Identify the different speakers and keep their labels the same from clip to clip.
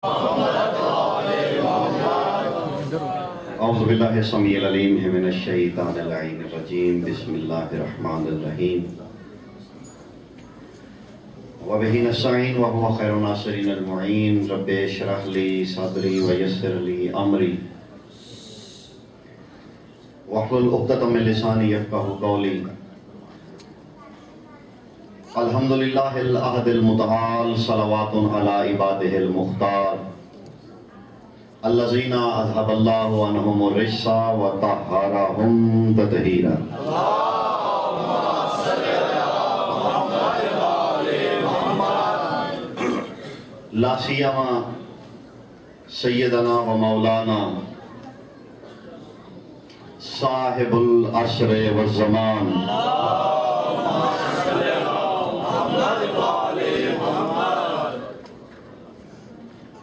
Speaker 1: اعوذ باللہ السمیع العلیم من الشیطان اللعین الرجیم بسم اللہ الرحمن الرحیم وبہ نستعین وہو خیر الناصرین المعین رب اشرح لی صدری ویسر لی امری واحلل عقدۃ من لسانی یفقہوا قولی الحمدللہ الاحد المتعال صلوات علی عبادہ المختار الذین اذھب اللہ عنہم الرجس وطہرہم تطہیرا لا سیما سیدنا و مولانا صاحب العصر والزمان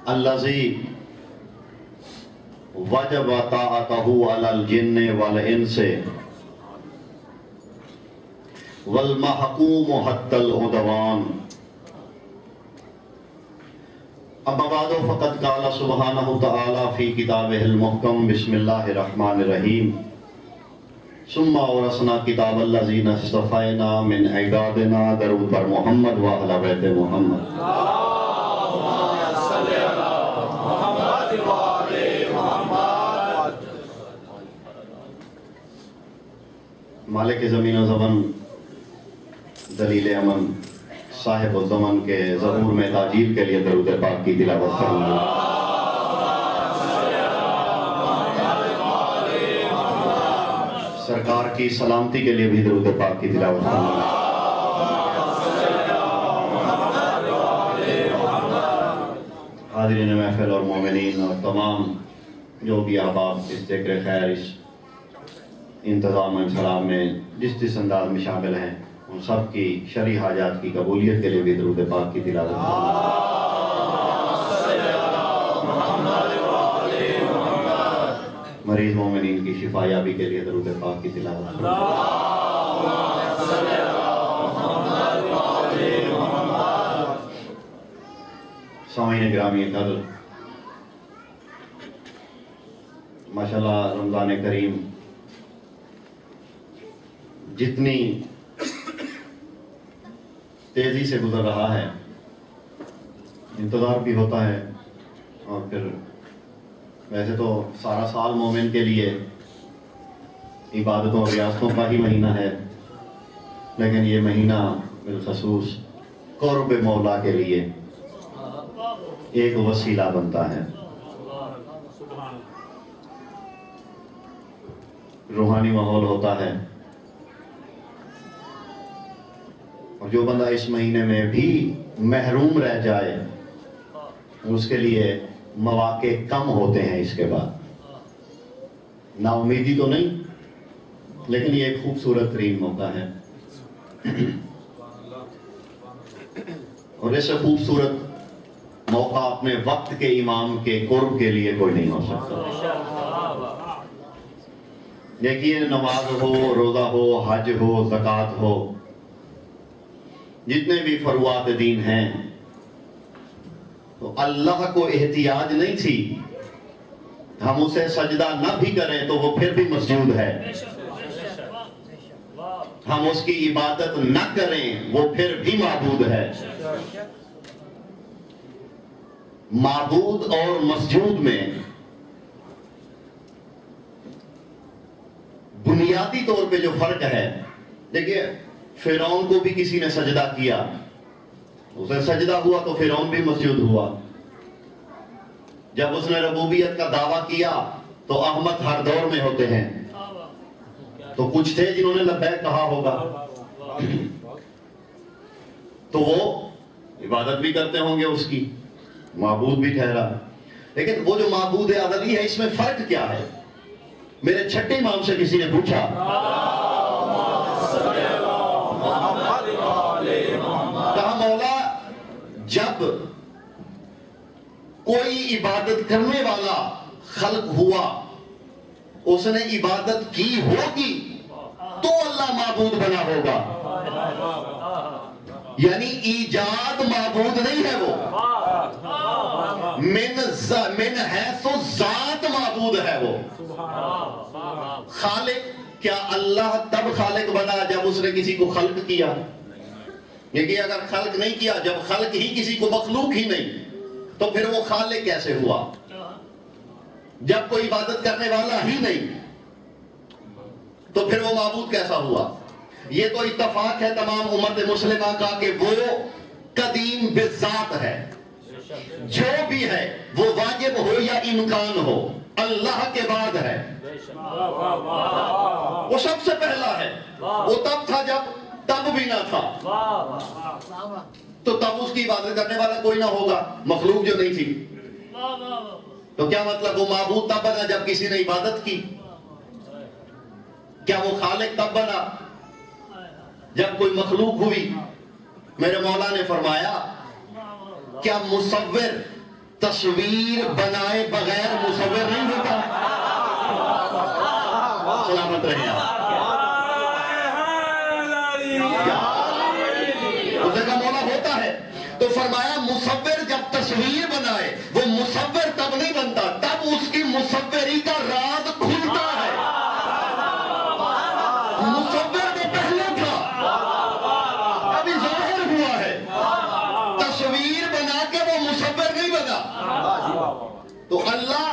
Speaker 1: الذی وجب طاعتہ علی الجن والانس والمحکوم حتی العدوان اما بعد فقد قال سبحانہ تعالی فی کتابہ المحکم بسم اللہ الرحمن الرحیم ثم اورثنا کتاب الذین اصطفینا من عبادنا درود بر محمد و اہل بیت محمد مالک زمین و زمن دلیل امن صاحب الزمن کے ظہور میں تاجیل کے لیے درود پاک کی تلاوت کروں گا۔ سرکار کی سلامتی کے لیے بھی درود پاک کی تلاوت کروں گا۔ حاضرین محفل اور مومنین اور تمام جو بھی احباب اس ذکر خیر اس انتظام و انسلام میں جس انداز میں شامل ہیں ان سب کی شرعی حاجات کی قبولیت کے لیے بھی درود پاک کی تلاوت کروں گا۔ مریض مومنین کی شفا یابی کے لیے درود پاک کی تلاوت کروں گا۔ سامعین گرامی قدر، ماشاءاللہ رمضان کریم جتنی تیزی سے گزر رہا ہے، انتظار بھی ہوتا ہے، اور پھر ویسے تو سارا سال مومن کے لیے عبادتوں اور ریاستوں کا ہی مہینہ ہے، لیکن یہ مہینہ بالخصوص قرب مولا کے لیے ایک وسیلہ بنتا ہے۔ روحانی ماحول ہوتا ہے، اور جو بندہ اس مہینے میں بھی محروم رہ جائے اس کے لیے مواقع کم ہوتے ہیں۔ اس کے بعد نا امیدی تو نہیں، لیکن یہ ایک خوبصورت ترین موقع ہے، اور ایسے خوبصورت موقع اپنے وقت کے امام کے قرب کے لیے کوئی نہیں ہو سکتا۔ دیکھیے، نماز ہو، روزہ ہو، حج ہو، زکوٰۃ ہو، جتنے بھی فروعات دین ہیں، تو اللہ کو احتیاج نہیں تھی، ہم اسے سجدہ نہ بھی کریں تو وہ پھر بھی مسجود ہے، ہم اس کی عبادت نہ کریں وہ پھر بھی معبود ہے۔ معبود اور مسجود میں بنیادی طور پہ جو فرق ہے، دیکھیے فرعون کو بھی کسی نے سجدہ کیا، اسے سجدہ ہوا تو فرعون بھی مسجود ہوا۔ جب اس نے ربوبیت کا دعویٰ کیا تو احمد ہر دور میں ہوتے ہیں، تو کچھ تھے جنہوں نے لبیک کہا ہوگا، تو وہ عبادت بھی کرتے ہوں گے، اس کی معبود بھی ٹھہرا۔ لیکن وہ جو معبود ازلی ہے، اس میں فرق کیا ہے؟ میرے چھٹے امام سے کسی نے پوچھا، کہا مولا، جب کوئی عبادت کرنے والا خلق ہوا، اس نے عبادت کی ہوگی تو اللہ معبود بنا ہوگا، یعنی ایجاد معبود نہیں ہے وہ، من حیث ذات معبود ہے وہ. خالق، کیا اللہ تب خالق بنا جب اس نے کسی کو خلق کیا؟ یہ اگر خلق نہیں کیا، جب خلق ہی کسی کو مخلوق ہی نہیں، تو پھر وہ خالق کیسے ہوا؟ جب کوئی عبادت کرنے والا ہی نہیں تو پھر وہ معبود کیسا ہوا؟ یہ تو اتفاق ہے تمام امت مسلمہ کا کہ وہ قدیم بذات ہے. جو بھی ہے وہ واجب ہو یا امکان ہو اللہ کے بعد ہے. وہ سب سے پہلا ہے. وہ تب تھا جب تب بھی نہ تھا، تو تب اس کی عبادت کرنے والا کوئی نہ ہوگا، مخلوق جو نہیں تھی. تو کیا مطلب وہ معبود تب بنا جب کسی نے عبادت کی؟ کیا وہ خالق تب بنا جب کوئی مخلوق ہوئی؟ میرے مولا نے فرمایا کیا مصور تصویر بنائے بغیر مصور نہیں ہوتا؟ سلامت رہے آپ. اسے کا مولا ہوتا ہے تو فرمایا مصور جب تصویر بنائے، وہ مصور تب نہیں بنتا، تب اس کی مصوری کا راز کھلتا ہے. مصور وہ پہلے تھا، ابھی ظاہر ہوا ہے. تصویر بنا کے وہ مصور نہیں بنا. تو اللہ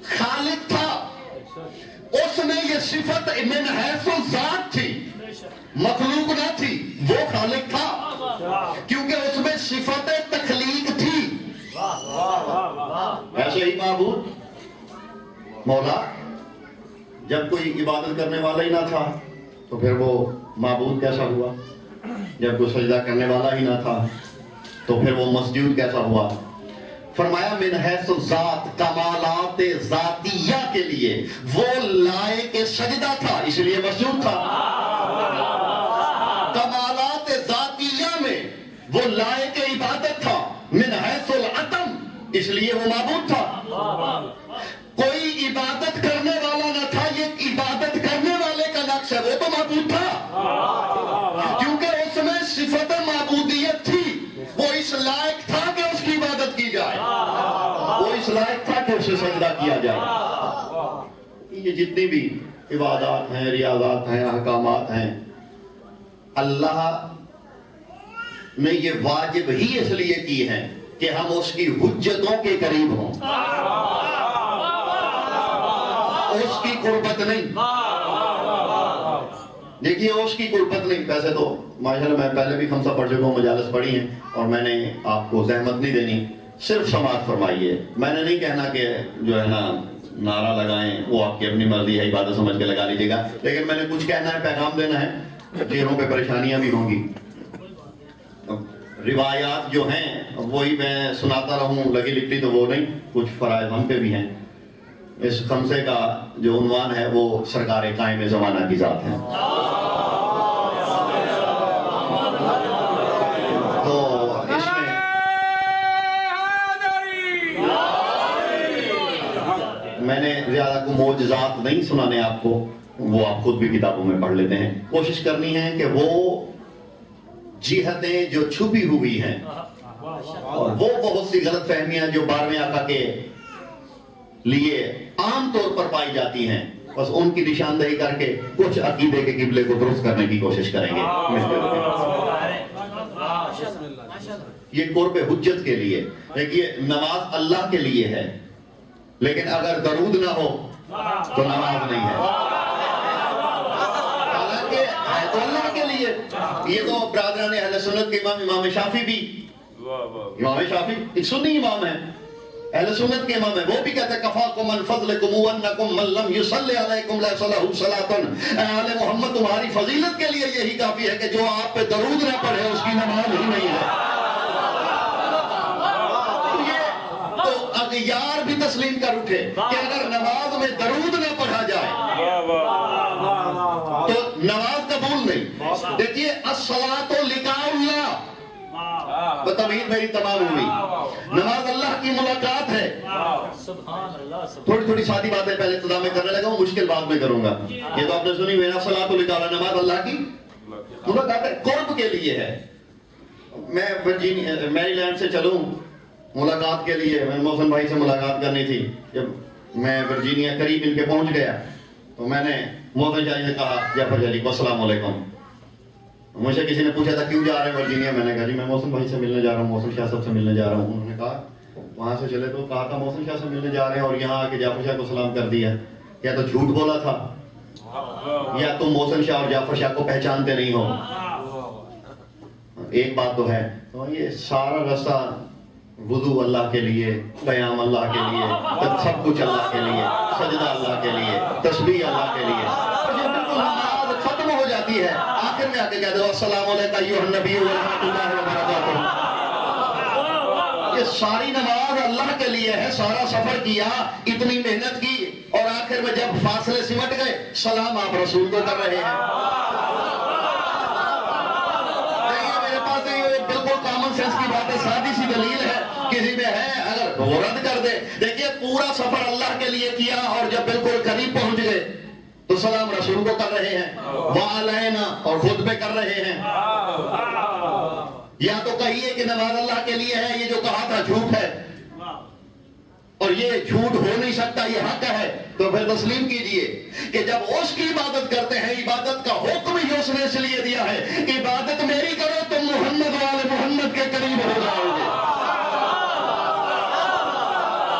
Speaker 1: خالق تھا، اس میں یہ صفت من حیث ذات تھی، مخلوق نہ تھی. وہ خالق تھا کیونکہ اس میں صفت تخلیق تھی. ایسے ہی معبود مولا جب کوئی عبادت کرنے والا ہی نہ تھا تو پھر وہ معبود کیسا ہوا؟ جب کوئی سجدہ کرنے والا ہی نہ تھا تو پھر وہ مسجود کیسا ہوا؟ فرمایا من حیث ذات، کمالات ذاتیہ کے لیے وہ لائق سجدہ تھا، اس لیے مسجود تھا. کمالات ذاتیہ میں وہ لائق عبادت تھا. من حیث العدم، اس لیے وہ معبود تھا. کوئی عبادت کرنے والا نہ تھا، یہ عبادت کرنے والے کا نقش ہے، وہ تو معبود تھا کیونکہ اس میں صفت معبودیت تھی. وہ اس لائق تھا کہ اس کی عبادت کی جائے، وہ اس لائق تھا کہ اسے سجدہ کیا جائے. یہ جتنی بھی عبادات ہیں، ریاضات ہیں، احکامات ہیں، اللہ نے یہ واجب ہی اس لیے کی ہیں کہ ہم اس کی حجتوں کے قریب ہوں، اس کی قربت نہیں. دیکھیے اس کی قربت نہیں. ویسے تو ماشاءاللہ میں پہلے بھی خمسہ پڑھ چکا ہوں، مجالس پڑھی ہیں، اور میں نے آپ کو زحمت نہیں دینی، صرف سماعت فرمائیے. میں نے نہیں کہنا کہ جو ہے نا نعرہ لگائیں، وہ آپ کی اپنی مرضی ہے، عبادت سمجھ کے لگا لیجیے گا. لیکن میں نے کچھ کہنا ہے، پیغام دینا ہے. چہروں پہ پریشانیاں بھی ہوں گی. روایات جو ہیں وہی میں سناتا رہوں لگی لپٹی تو وہ نہیں، کچھ فرائض ہم پہ بھی ہیں. اس خمسے کا جو عنوان ہے وہ سرکار قائم زمانہ کی ذات ہے. تو اس میں نے زیادہ کو معجزات نہیں سنانے آپ کو، وہ آپ خود بھی کتابوں میں پڑھ لیتے ہیں. کوشش کرنی ہے کہ وہ جہتیں جو چھپی ہوئی ہیں اور وہ بہت سی غلط فہمیاں جو 12ویں آقا کے لیے عام طور پر پائی جاتی ہیں، بس ان کی نشاندہی کر کے کچھ عقیدے کے قبلے کو درست کرنے کی کوشش کریں گے. یہ قرب حجت کے لیے. دیکھیے نماز اللہ کے لیے ہے، لیکن اگر درود نہ ہو تو نماز نہیں ہے. حالانکہ ہے تو اللہ کے لیے. یہ تو برادران اہل سنت کے امام شافعی بھی، امام شافعی ایک سنی امام ہے، اہل سنت کے امام ہے، وہ بھی کہتے ہیں کفاکم من فضلکم وانکم من لم یصلی علیکم لیس لہ صلاۃ. اے آل محمد تمہاری فضیلت کے لیے یہی کافی ہے کہ جو آپ پہ درود نہ پڑھے اس کی نماز ہی نہیں ہے. تو اغیار بھی تسلیم کر اٹھے کہ اگر نماز میں درود نہ پڑھا جائے تو نماز قبول نہیں. دیکھیے الصلاۃ لقاء اللہ، بتمہید میری تمام ہوئی. نماز اللہ کی ملاقات ہے. تھوڑی تھوڑی سادی باتیں پہلے ابتدا میں کرنے لگا ہوں، مشکل بعد میں کروں گا. یہ تو آپ نے سنی میرا الصلاۃ لقاء اللہ، نماز اللہ کی ملاقات ہے، قرب کے لیے ہے. میں میری لینڈ سے چلوں ملاقات کے لیے میں محسن بھائی سے ملاقات کرنی تھی. جب میں ورجینیا قریب ان کے پہنچ گیا تو میں نے محسن شاہ سے کہا جعفر جی کو السلام علیکم. مجھ سے کسی نے پوچھا تھا کیوں جا رہے ہیں ورجینیا؟ میں نے کہا جی میں محسن بھائی سے ملنے جا رہا ہوں, محسن شاہ صاحب سے ملنے جا رہا ہوں. انہوں نے کہا وہاں سے چلے تو کہا تھا محسن شاہ سے ملنے جا رہے ہیں اور یہاں آ کے جعفر شاہ کو سلام کر دیا. یا تو جھوٹ بولا تھا یا تم محسن شاہ اور جعفر شاہ کو پہچانتے نہیں ہو. ایک بات تو ہے, تو یہ سارا رستہ وضو اللہ کے لیے, قیام اللہ کے لیے, سب کچھ اللہ کے لیے, سجدہ اللہ کے لیے, تسبیح اللہ کے لیے. بالکل نماز ختم ہو جاتی ہے, آخر میں آ کے کہتے ہو السلام علیکم ایھا النبی ورحمۃ اللہ وبرکاتہ. یہ ساری نماز اللہ کے لیے ہے. سارا سفر کیا, اتنی محنت کی اور آخر میں جب فاصلے سمٹ گئے سلام آپ رسول کو کر رہے ہیں. میرے پاس بالکل کامن سینس کی بات ہے, سادی سی دلیل ہے, کسی میں ہے اگر وہ رد کر دے. دیکھیے پورا سفر اللہ کے لیے کیا اور جب بالکل قریب پہنچ گئے تو سلام رسول کو کر رہے ہیں, وعلینا اور خود پہ کر رہے ہیں. یا تو کہیے کہ نماز اللہ کے لیے ہے, یہ جو کہا تھا جھوٹ ہے اور یہ جھوٹ ہو نہیں سکتا, یہ حق ہے. تو پھر تسلیم کیجئے کہ جب اس کی عبادت کرتے ہیں, عبادت کا حکم ہی اس نے اس لیے دیا ہے, عبادت میری کرو تو محمد والے محمد کے قریب ہو جاؤ گے.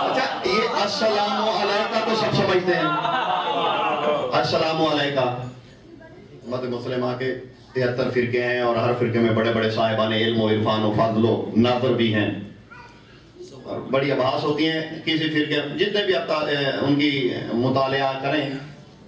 Speaker 1: اچھا یہ السلام علیکم تو سب سمجھتے ہیں, السلام علیکم. امت مسلمہ کے 73 فرقے ہیں اور ہر فرقے میں بڑے بڑے صاحبان علم و عرفان و فضل و نظر بھی ہیں. اور بڑی ابحاث ہوتی ہیں کسی فرقے, جتنے بھی ان کی مطالعہ کریں,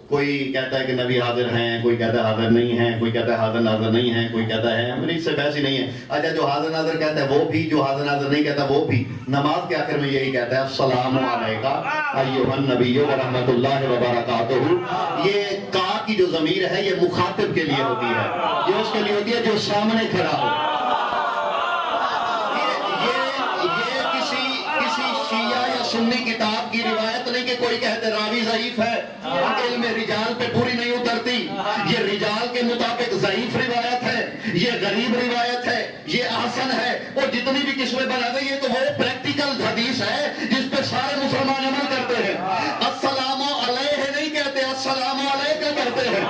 Speaker 1: کوئی کہتا ہے کہ نبی حاضر ہیں, کوئی کہتا ہے حاضر نہیں ہیں, کوئی کہتا ہے حاضر ناظر نہیں ہیں, کوئی کہتا ہے میری اس سے بحث ہی نہیں ہے. اچھا جو حاضر ناظر کہتا ہے وہ بھی, جو حاضر ناظر نہیں کہتا وہ بھی, نماز کے آخر میں یہی کہتا ہے السلام علیکم ایھا النبی ورحمۃ اللہ وبرکاتہ. یہ کا کی جو ضمیر ہے یہ مخاطب کے لیے ہوتی ہے, یہ اس کے لیے ہوتی ہے جو سامنے کھڑا ہو. سنی کتاب کی روایت نہیں کہ کوئی کہتے راوی ضعیف ہے, علم رجال پہ پوری نہیں اترتی. یہ رجال کے مطابق ضعیف روایت ہے, یہ غریب روایت ہے, یہ احسن ہے, اور جتنی بھی قسمیں بنا دیں یہ تو وہ پریکٹیکل حدیث ہے جس پہ سارے مسلمان عمل کرتے ہیں. السلام علیہ نہیں کہتے, السلام علیکم کہتے ہیں.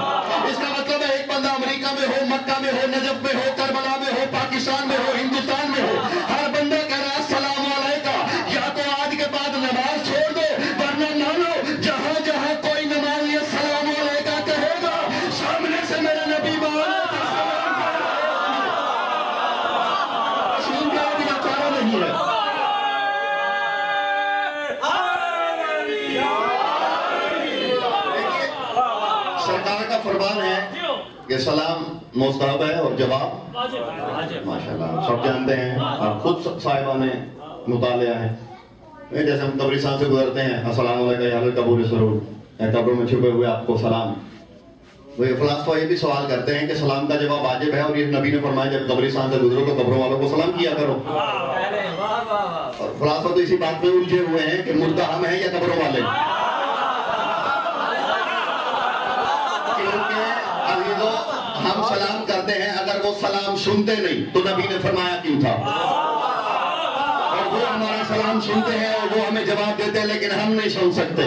Speaker 1: اس کا مطلب ہے ایک بندہ امریکہ میں ہو, مکہ میں ہو, نجف میں ہو, کربلا میں ہو, پاکستان میں ہو, ہندوستان میں ہو, ہر بندہ کہہ رہا ہے السلام علیکم. یا تو آج کے بعد نماز چھوڑ دو, ورنہ مانو جہاں جہاں کوئی نماز یہ السلام علیکم کہے گا سامنے سے میرے نبی والا تسلیم کا بنا چارہ نہیں ہے. سرکار کا فرمان ہے کہ سلام مستحب ہے اور جواب ماشاءاللہ سب جانتے ہیں, اور خود صاحبہ نے مطالعہ ہے. جیسے ہم قبرستان سے گزرتے ہیں السلام علیکم یا القبور سرور, قبروں میں چھپے ہوئے آپ کو سلام. وہ فلاسفہ یہ بھی سوال کرتے ہیں کہ سلام کا جواب واجب ہے, اور یہ نبی نے فرمایا جب قبرستان سے گزرو تو قبروں والوں کو سلام کیا کرو. اور فلاسفہ تو اسی بات پہ الجھے ہوئے ہیں کہ مردہ ہم ہیں یا قبروں والے. ہم سلام کرتے ہیں, اگر وہ سلام سنتے نہیں تو نبی نے فرمایا کیوں تھا. اور وہ ہمارا سلام سنتے ہیں اور وہ ہمیں جواب دیتے ہیں لیکن ہم نہیں سن سکتے.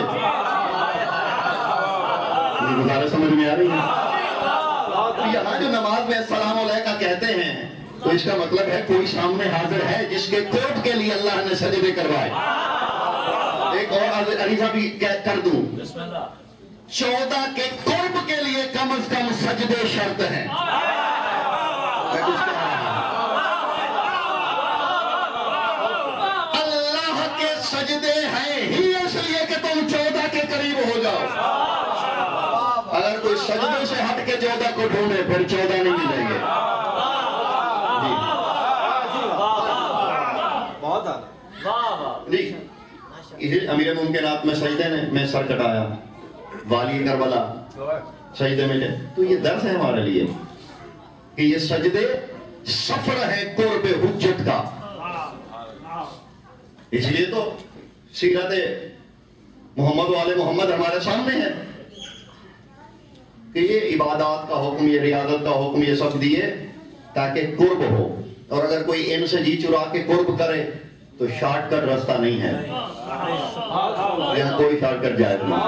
Speaker 1: گزارش سمجھ میں آ رہی ہے؟ یہاں جو نماز میں السلام علیکم کہتے ہیں تو اس کا مطلب ہے کوئی سامنے حاضر ہے جس کے قرب کے لیے اللہ نے سجدے کروائے. ایک اور عریضہ بھی کر دوں, 14 کے قرب کے لیے کم از کم سجدے شرط ہیں. اللہ کے سجدے ہیں ہی اس لیے کہ تم 14 کے قریب ہو جاؤ. اگر کوئی سجدے سے ہٹ کے 14 کو ڈھونڈے پھر 14 نہیں ملیں گے. جی امیر ممکنات میں سجدے میں سر کٹایا, والی کربلا سجدے میں جائے, تو یہ درس ہے ہمارے لیے کہ یہ سجدے سفر ہے قرب حجت کا. اس لیے تو سیرت محمد والے محمد ہمارے سامنے ہے کہ یہ عبادات کا حکم, یہ ریاضت کا حکم, یہ سب دیے تاکہ قرب ہو. اور اگر کوئی ان سے جی چرا کے قرب کرے تو شارٹ کٹ راستہ نہیں ہے، یہاں کوئی شارٹ کٹ جائز نہیں۔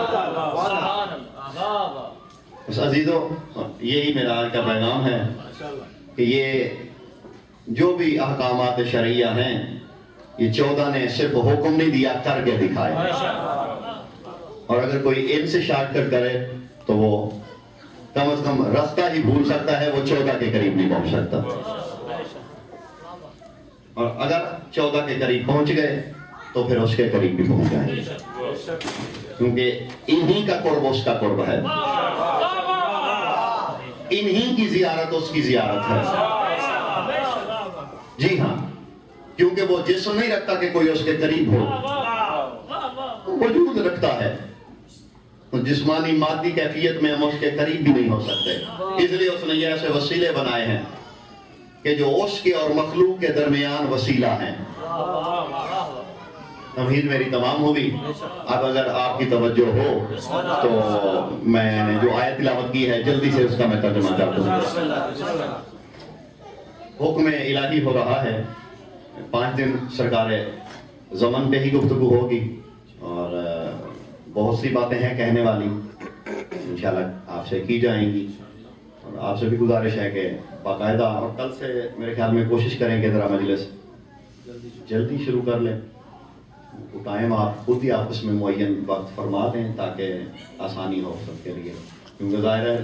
Speaker 1: بس عزیزو، یہی میرا آج کا پیغام ہے کہ یہ جو بھی احکامات شرعیہ ہیں، یہ 14 نے صرف حکم نہیں دیا، کر کے دکھائے، اور اگر کوئی ان سے شارٹ کٹ کرے تو وہ کم از کم راستہ ہی بھول سکتا ہے، وہ 14 کے قریب نہیں پہنچ سکتا، اور اگر 14 کے قریب پہنچ گئے تو پھر اس کے قریب بھی پہنچ جائیں گے، کیونکہ انہی کا قرب اس کا قرب ہے، انہی کی زیارت اس کی زیارت ہے۔ جی ہاں، کیونکہ وہ جسم نہیں رکھتا کہ کوئی اس کے قریب ہو، وجود رکھتا ہے، جسمانی مادی کیفیت میں ہم اس کے قریب بھی نہیں ہو سکتے، اس لیے اس نے یہ ایسے وسیلے بنائے ہیں کہ جو اس کے اور مخلوق کے درمیان وسیلہ ہیں۔ تمہید میری تمام ہوگی، اب اگر آپ کی توجہ ہو تو میں نے جو آیت تلاوت کی ہے جلدی سے اس کا میں ترجمہ کر دوں۔ حکم الہی ہو رہا ہے، 5 دن سرکار زمن پہ ہی گفتگو ہوگی، اور بہت سی باتیں ہیں کہنے والی، انشاءاللہ آپ سے کی جائیں گی، اور آپ سے بھی گزارش ہے کہ باقاعدہ، اور کل سے میرے خیال میں کوشش کریں کہ ذرا مجلس جلدی شروع کر لیں، ٹائم آپ خود ہی آپس میں معین وقت فرما دیں تاکہ آسانی ہو سب کے لیے، کیونکہ ظاہر ہے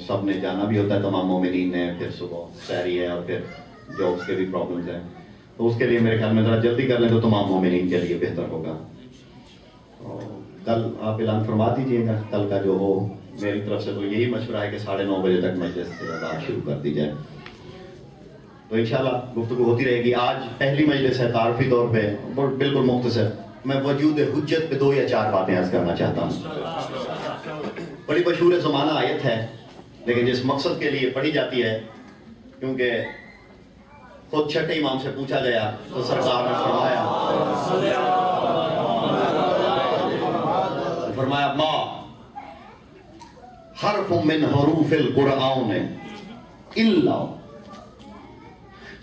Speaker 1: سب نے جانا بھی ہوتا ہے، تمام مومنین نے، پھر صبح سحری ہے اور پھر جابس کے بھی پرابلمز ہیں، تو اس کے لیے میرے خیال میں ذرا جلدی کر لیں تو تمام مومنین کے لیے بہتر ہوگا۔ کل آپ اعلان فرما دیجئے گا، کل کا جو ہو، میری طرف سے تو یہی مشورہ ہے کہ 9:30 بجے تک مجلس سے بات شروع کر دی جائے، تو انشاءاللہ گفتگو ہوتی رہے گی۔ آج پہلی مجلس ہے، تعارفی طور پہ بالکل مختصر، میں وجود حجت پہ 2 یا 4 باتیں عرض کرنا چاہتا ہوں۔ بڑی مشہور زمانہ آیت ہے، لیکن جس مقصد کے لیے پڑھی جاتی ہے، کیونکہ خود چھٹے امام سے پوچھا گیا تو سرکار نے فرمایا ما حرف من حروف القرآن الا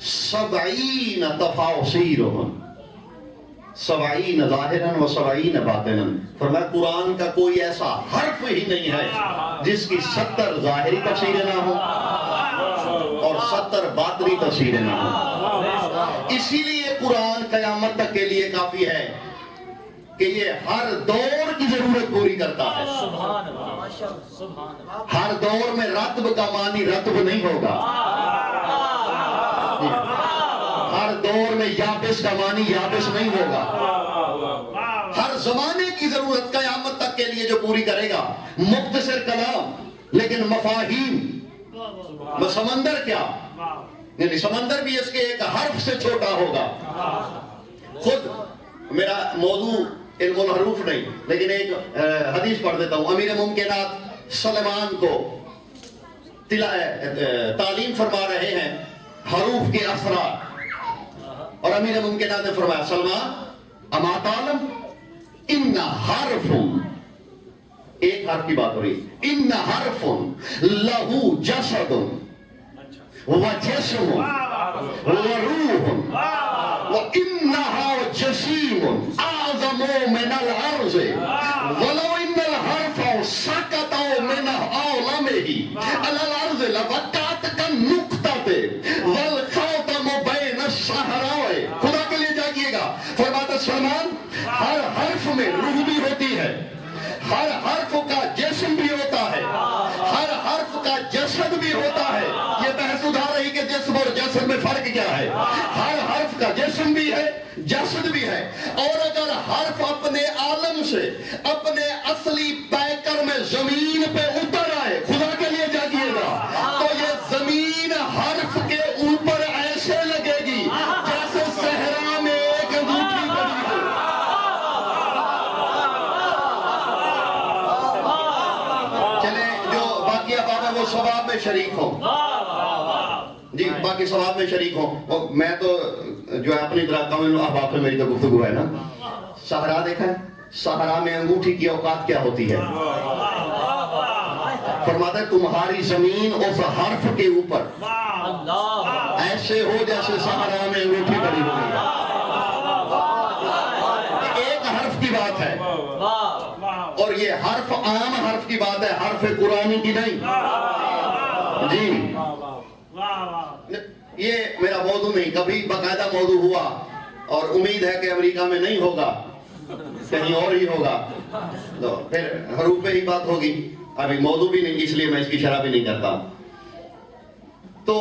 Speaker 1: 70 تفاسیرهم 70 ظاہراً و 70 باطناً، فرمایا قرآن کا کوئی ایسا حرف ہی نہیں ہے جس کی 70 ظاہری تفسیریں نہ ہوں اور 70 باطنی تفسیریں نہ ہوں۔ اسی لیے قرآن قیامت تک کے لیے کافی ہے کہ یہ ہر دور کی ضرورت پوری کرتا ہے۔ ہر دور میں رتب کا معنی رتب نہیں ہوگا، ہر دور میں یابس کا معنی یابس نہیں ہوگا، ہر زمانے کی ضرورت قیامت تک کے لیے جو پوری کرے گا، مختصر کلام لیکن مفاہیم۔ سمندر کیا، یعنی سمندر بھی اس کے ایک حرف سے چھوٹا ہوگا۔ خود میرا موضوع علم الحروف نہیں، لیکن ایک حدیث پڑھ دیتا ہوں۔ امیر ممکنات سلمان کو تعلیم فرما رہے ہیں حروف کے اثرات، اور امیر ممکنات نے فرمایا سلمان اما تعلم ان حرف، ایک حرف کی بات ہو رہی، ان حرف لہو جسد وجسم وروح وانہا جسیم اعظم من الارض ولو ان الحرف سقط من عالمہ علی الارض لوقعت كالنقطۃ والخاتم بین الصحراء۔ خدا کے لیے جاگیے گا، فرماتا سلمان ہر حرف میں روح بھی ہوتی ہے، ہر حرف کا جسم بھی ہوتا ہے، ہر حرف کا جسد بھی ہوتا ہے۔ یہ بحث اٹھا رہی کہ جسم اور جسد میں فرق کیا ہے۔ ہر حرف کا جسم بھی ہے، جسد بھی ہے، اور اگر حرف اپنے عالم سے اپنے اصلی پیکر میں زمین پہ اتر آئے، خدا کے لیے جاگیے گا، تو یہ زمین حرف کے اوپر ایسے لگے گی جیسے صحرا میں ایک انگوٹھی پڑی ہو۔ وہ ثواب میں شریک ہوں، جی باقی ثواب میں شریک ہوں۔ اور میں تو جو ہے اپنی طرح کامل احباب سے میری تو گفتگو ہے نا، صحرا دیکھا ہے، صحرا میں انگوٹھی کی اوقات کیا ہوتی ہے؟ فرماتا ہے تمہاری زمین اس حرف کے اوپر ایسے ہو جیسے صحرا میں انگوٹھی پڑی ہوئی ہے۔ بات ہے، اور یہ حرف عام حرف کی بات ہے، حرف قرآنی کی نہیں۔ جی یہ میرا موضوع نہیں، کبھی باقاعدہ موضوع ہوا اور امید ہے کہ امریکہ میں نہیں ہوگا، کہیں اور ہی ہوگا، تو پھر حروف پہ ہی بات ہوگی۔ ابھی موضوع بھی نہیں، اس لیے میں اس کی شرح بھی نہیں کرتا۔ تو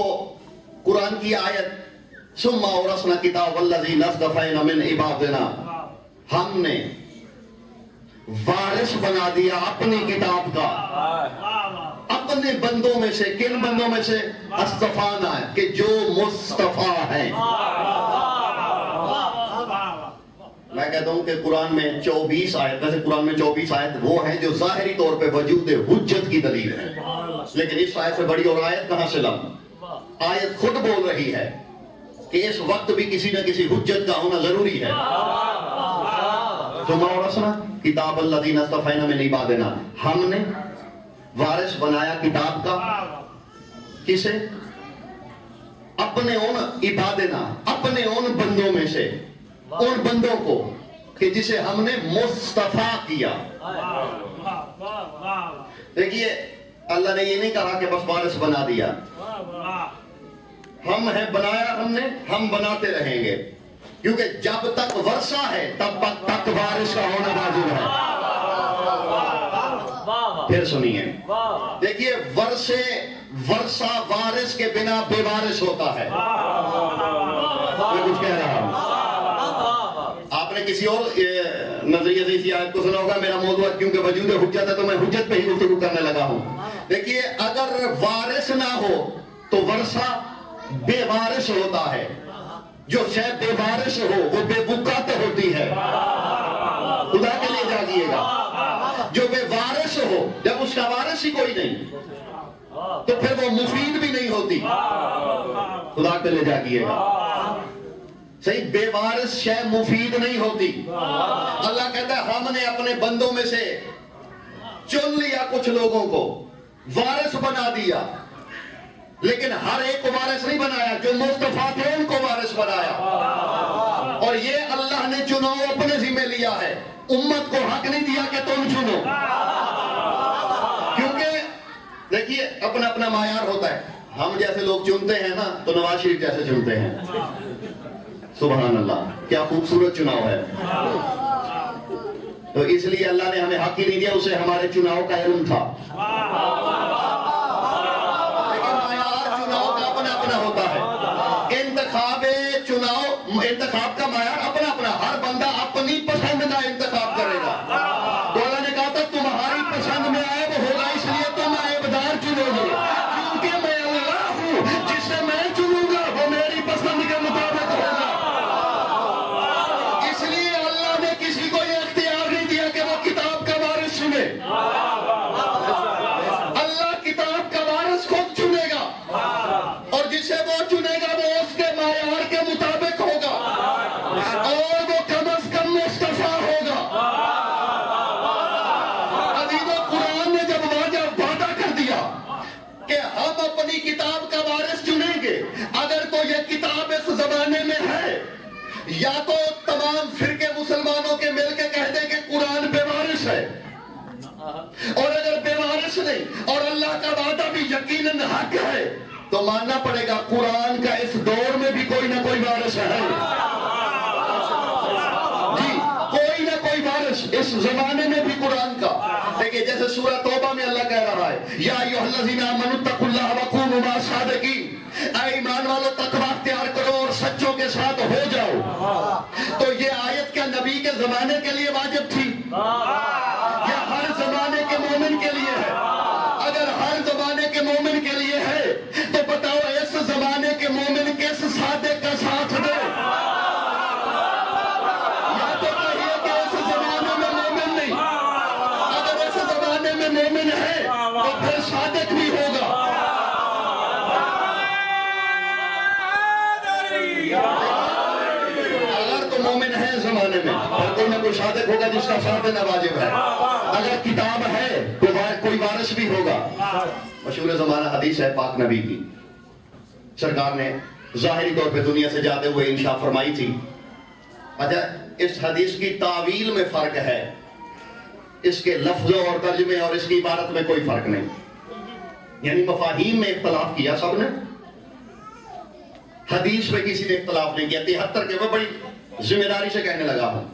Speaker 1: قرآن کی آیت ثم اورثنا کتاب الذین اصطفینا من عبادنا، ہم نے وارث بنا دیا اپنی کتاب کا اپنے بندوں میں سے۔ کن بندوں میں سے؟ اصطفانا ہے کہ جو مصطفیٰ ہیں۔ میں کہتا ہوں کہ قرآن میں 24 آیت، ویسے قرآن میں 24 آیت وہ ہیں جو ظاہری طور پہ وجود حجت کی دلیل ہے، لیکن اس آیت سے بڑی اور آیت کہاں سے لاؤں؟ آیت خود بول رہی ہے کہ اس وقت بھی کسی نہ کسی حجت کا ہونا ضروری ہے۔ ثم اورثنا کتاب الذین اصطفینا من عبادنا، ہم نے وارث بنایا کتاب کا کسے؟ اپنے ان عبادنا، اپنے ان بندوں میں سے، ان بندوں کو کہ جسے ہم نے مصطفیٰ کیا۔ دیکھیے اللہ نے یہ نہیں کہا کہ بس وارث بنا دیا، ہم ہیں بنایا ہم نے، ہم بناتے رہیں گے، کیونکہ جب تک ورثہ ہے تب تک وارث کا ہونا واجب ہے۔ پھر سنیے، دیکھیے ورثہ وارث کے بنا بے وارث ہوتا ہے۔ میں کچھ کہہ رہا ہوں، آپ نے کسی اور نظریے سے اسی آیت کو سنا ہوگا۔ میرا موضوع کیونکہ وجود حجت ہے تو میں حجت پہ ہی گفتگو کرنے لگا ہوں۔ دیکھیے اگر وارث نہ ہو تو ورثہ بے وارث ہوتا ہے، جو شے بے وارث ہو وہ بے وقت ہوتی ہے۔ خدا کے لیے جاگیے گا، جو بے وارث ہو، جب اس کا وارث ہی کوئی نہیں تو پھر وہ مفید بھی نہیں ہوتی۔ خدا کے لیے جاگیے گا، صحیح، بے وارث شے مفید نہیں ہوتی۔ اللہ کہتا ہے ہم نے اپنے بندوں میں سے چن لیا کچھ لوگوں کو، وارث بنا دیا، لیکن ہر ایک کو وارث نہیں بنایا، جو مصطفیٰ تھے ان کو وارث بنایا۔ اور یہ اللہ نے چناؤ اپنے ذمہ لیا ہے، امت کو حق نہیں دیا کہ تم چنو، کیونکہ دیکھیے اپنا اپنا معیار ہوتا ہے۔ ہم جیسے لوگ چنتے ہیں نا تو نواز شریف جیسے چنتے ہیں۔ سبحان اللہ، کیا خوبصورت چناؤ ہے۔ تو اس لیے اللہ نے ہمیں حق ہی نہیں دیا، اسے ہمارے چناؤ کا علم تھا۔ انتخاب کا معیار اپنا اپنا، ہر بندہ اپنی پسند کا انتخاب کرے گا۔ تو اللہ نے کہا تھا تمہاری پسند میں عیب ہوگا، اس لیے تم عیبدار چنو گے، کیونکہ میں اللہ ہوں، جسے میں چنوں گا وہ میری پسند کے مطابق ہوگا۔ اس لیے اللہ نے کسی کو یہ اختیار نہیں دیا کہ وہ کتاب کا وارث چنے۔ اللہ کتاب کا وارث خود چنے گا، اور جسے وہ چنے گا وہ اس کے معیار کے مطابق ہوگا، اور وہ کم از کم مصطفیٰ ہوگا۔ عزیزو، قرآن نے جب وعدہ کر دیا کہ ہم اپنی کتاب کا وارث چنیں گے، اگر تو یہ کتاب اس زمانے میں ہے، یا تو تمام فرقے مسلمانوں کے مل کے کہہ دیں کہ قرآن بے وارث ہے، اور اگر بے وارث نہیں اور اللہ کا وعدہ بھی یقیناً حق ہے تو ماننا پڑے گا قرآن کا اس دور میں بھی کوئی نہ کوئی وارث ہے۔ جی، کوئی نہ کوئی وارث اس زمانے میں بھی قرآن کا۔ دیکھیے جیسے سورہ توبہ میں اللہ کہہ رہا ہے، یا ایھا الذین آمنوا اتقوا اللہ وکونوا مع الصادقین، اے ایمان والو تقوی اختیار کرو اور سچوں کے ساتھ ہو جاؤ۔ تو یہ آیت کیا نبی کے زمانے کے لیے واجب تھی یا ہر زمانے کے مومن کے لیے ہے؟ اگر ہر زمانے کے مومن کے لیے ہے تو بتاؤ اس زمانے کے مومن کس صادق کا ساتھ دے؟ یا تو کہیے کہ اس زمانے میں مومن نہیں، اگر اس زمانے میں مومن ہے تو پھر صادق بھی ہوگا۔ اگر تو مومن ہے زمانے میں اور کوئی نہ کوئی صادق ہوگا جس کا ساتھ دینا واجب ہے۔ اگر کتاب ہے تو کوئی وارث بھی ہوگا۔ مشہور زمانہ حدیث ہے پاک نبی کی، سرکار نے ظاہری طور پہ دنیا سے جاتے ہوئے انشاء فرمائی تھی۔ اچھا اس حدیث کی تعویل میں فرق ہے، اس کے لفظوں اور ترجمے اور اس کی عبارت میں کوئی فرق نہیں، یعنی مفاہیم میں اختلاف کیا سب نے، حدیث میں کسی نے اختلاف نہیں کیا۔ 73 کے میں بڑی ذمہ داری سے کہنے لگا ہوں،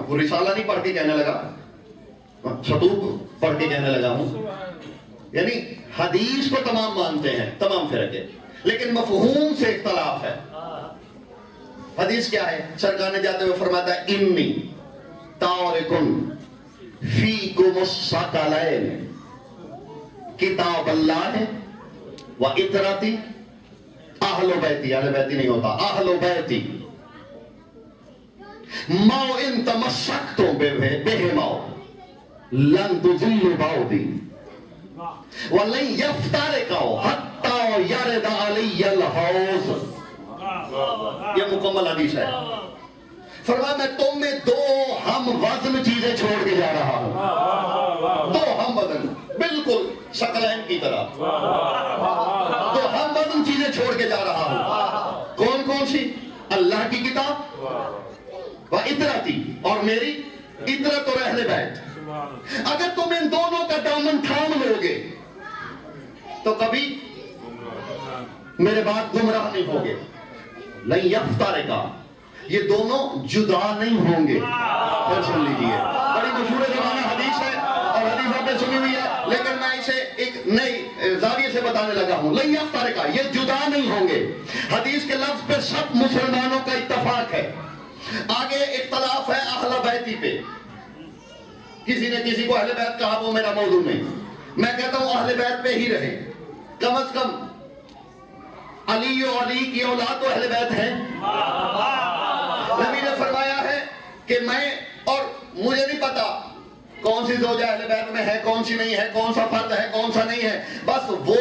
Speaker 1: وہ رسالہ نہیں پڑھ کے کہنے لگا، سطوب پڑھ کے کہنے لگا ہوں، یعنی حدیث کو تمام مانتے ہیں تمام فرقے، لیکن مفہوم سے اختلاف ہے۔ حدیث کیا ہے؟ سرکار نے جاتے ہوئے فرماتا ہے انی تارکن فیکم الثقلین کتاب اللہ و اطرتی اہل بیتی، اہل بیتی نہیں ہوتا، اہل بیتی ما ان تمسکتم بہما لن تضلوا بعدی ولن یفترقوا حتی یرد علی الحوض۔ یہ مکمل حدیث ہے۔ فرمایا میں تم میں دو ہم وزن چیزیں چھوڑ کے جا رہا ہوں، دو ہم وزن، بالکل ثقلین کی طرح دو ہم وزن چیزیں چھوڑ کے جا رہا ہوں۔ کون کون سی؟ اللہ کی کتاب و اطرتی، اور میری اطرت اور اہل بیت۔ اگر تم ان دونوں کا دامن تھام لو گے تو کبھی میرے بعد گمراہ نہیں ہوگے۔ لن یفترقا، یہ دونوں جدا نہیں ہوں گے۔ پھر سن لیجیے، بڑی مشہور زمانہ حدیث ہے اور حدیث آپ نے سنی ہوئی ہے، لیکن میں اسے ایک نئی زاویے سے بتانے لگا ہوں۔ لن یفترقا، یہ جدا نہیں ہوں گے۔ حدیث کے لفظ پہ سب مسلمانوں کا اتفاق ہے۔ آگے اختلاف ہے اہل بیتی پہ، کسی نے کسی کو اہل بیت کہا، وہ میرا موضوع نہیں۔ میں کہتا ہوں اہل بیت پہ ہی رہیں، کم از کم علی و علی کی اولاد تو اہل بیت ہے۔ نبی نے فرمایا ہے کہ میں، اور مجھے نہیں پتا کون سی زوجہ اہل بیت میں ہے، کون سی نہیں ہے، کون سا فرد ہے، کون سا نہیں ہے، بس وہ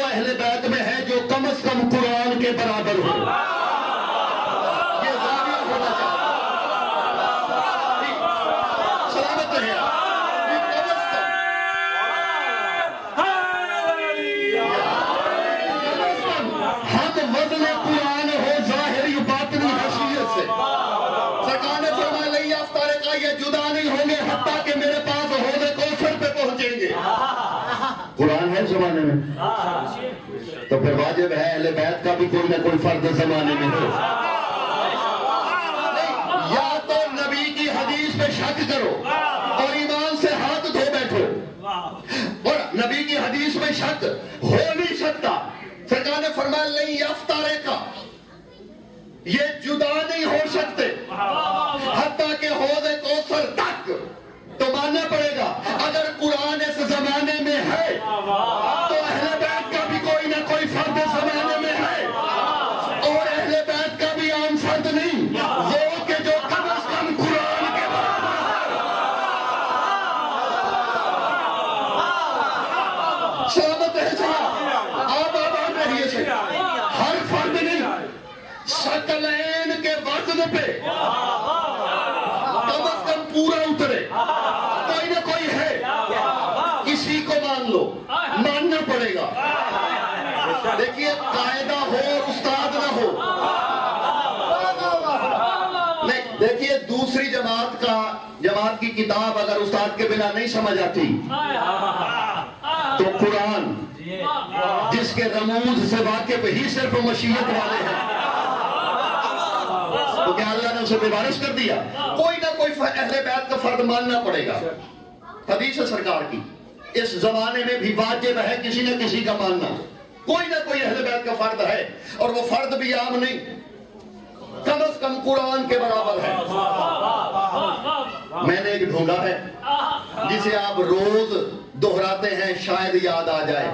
Speaker 1: اہل بیت میں ہے جو کم از کم قرآن کے برابر ہو۔ یہ زاویہ ہونا چاہیے۔ سلامت رہے آپ۔ وزن قرآن ہو ظاہری باطنی حیثیت سے۔ سرکار نے فرمایا لن یفترقا، یہ جدا نہیں ہوں گے حتیٰ کہ میرے پاس حوض کوثر پہ پہنچیں گے۔ قرآن ہے زمانے میں تو پھر واجب ہے اہل بیت کا بھی کوئی نہ کوئی فرد زمانے میں ہو۔ یا تو نبی کی حدیث پہ شک کرو اور ایمان سے ہاتھ دھو بیٹھو، اور نبی کی حدیث میں شک ہو نہیں سکتا۔ سرکار نے فرمایا لن یفترقا، یہ جدا نہیں ہو سکتے حتیٰ کہ حوض کوثر تک، تو ماننا پڑے گا اگر قرآن اس زمانے میں ہے تو اہل بیت کا بھی کوئی نہ کوئی فرد زمانے میں ہے، اور اہل بیت کا بھی عام فرد نہیں، وہ کہ جو کم از کم قرآن کے برابر۔ سلامت ہے صاحب، آپ آباد رہیے سے، ہر فرد نہیں، ثقلین کے وزن پہ کم از کم پورا اترے، کوئی نہ کوئی ہے، کسی کو مان لو، ماننا پڑے گا۔ دیکھیے قاعدہ ہو اور استاد نہ ہو۔ نہیں، دیکھیے دوسری جماعت کی کتاب اگر استاد کے بنا نہیں سمجھ آتی تو قرآن جس کے رموز سے واقف ہی صرف مشیت والے ہیں، تو کیا اللہ نے اسے بے-وارث کر دیا؟ کوئی نہ کوئی اہل بیت کا فرد ماننا پڑے گا۔ حدیث سرکار کی اس زمانے میں بھی واجب ہے کسی نہ کسی کا ماننا، کوئی نہ کوئی اہل بیت کا فرد ہے، اور وہ فرد بھی عام نہیں، کم از کم قرآن کے برابر ہے۔ میں نے ایک ڈھونڈا ہے جسے آپ روز دہراتے ہیں، شاید یاد آ جائے۔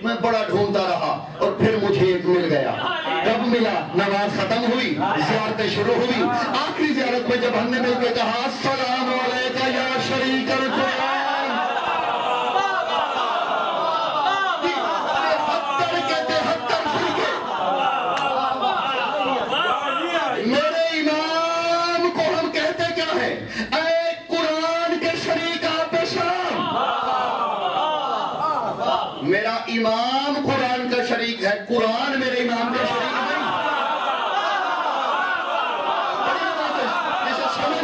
Speaker 1: میں بڑا ڈھونڈتا رہا اور پھر مجھے ایک مل گیا۔ کب ملا؟ نماز ختم ہوئی، زیارتیں شروع ہوئی، آخری زیارت میں جب ہم نے مل کے کہا السلام علیکہ یا شریک القرآن، 73 کے 73 فرقے میرے امام کو ہم کہتے کیا ہیں؟ اے قرآن کے شریک آپ پہ سلام۔ میرا امام قرآن کا شریک ہے، قرآن میرے امام کا شریک نہیں۔ جسے سمجھ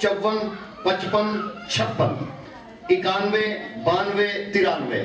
Speaker 1: 54, 55, 56, 91, 92, 93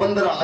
Speaker 1: 15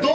Speaker 1: 2